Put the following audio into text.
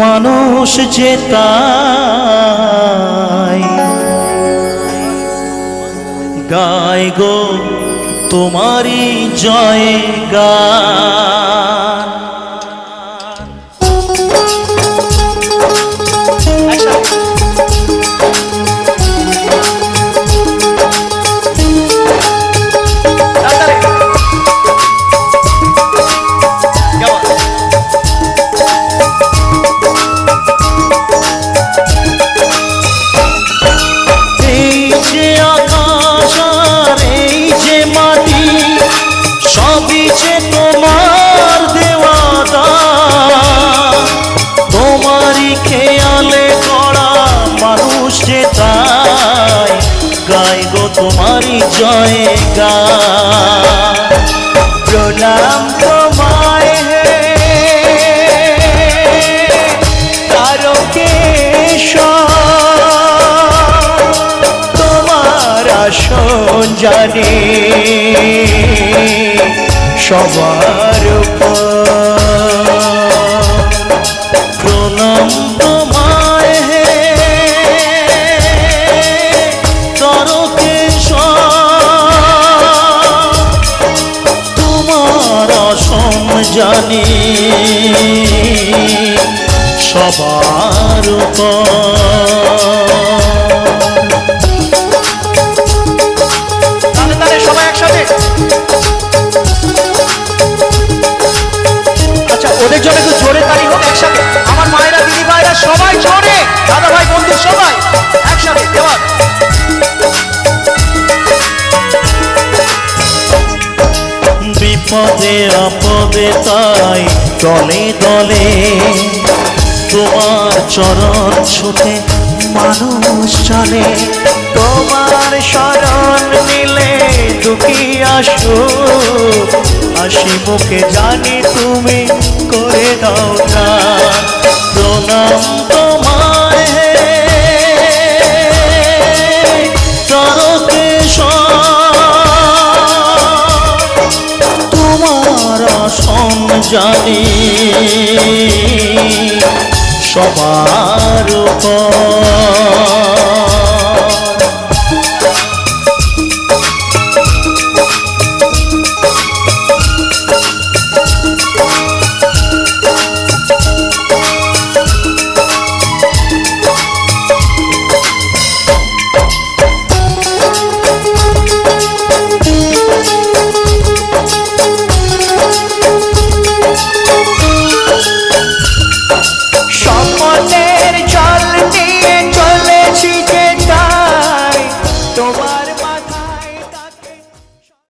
মানুষ যে তাই গায় গো তোমারই জয় গান। গায় গো তোমারই জয় গান। প্রণাম তোমায় হে তারকেশ্বর, তোমার আসন জানি সবার উপর। প্রণাম তোমায় হে জানি সবার উপর। তাহলে তাহলে সবাই একসাথে। আচ্ছা ওদের জন্য একটু জোরে তালি হোক একসাথে। আমার মায়েরা দিদি ভাইরা সবাই জোরে, দাদা ভাই বন্ধু সবাই একসাথে। এবার বিপদে আপদে তাই দলে দলে তোমার চরণ ছুটে মানুষ চলে। তোমার শরণ নিলে দুঃখী আসো হাসি মুখে জানি তুমি করে দাও না। প্রণাম তোমায় হে জানি সবার উপর।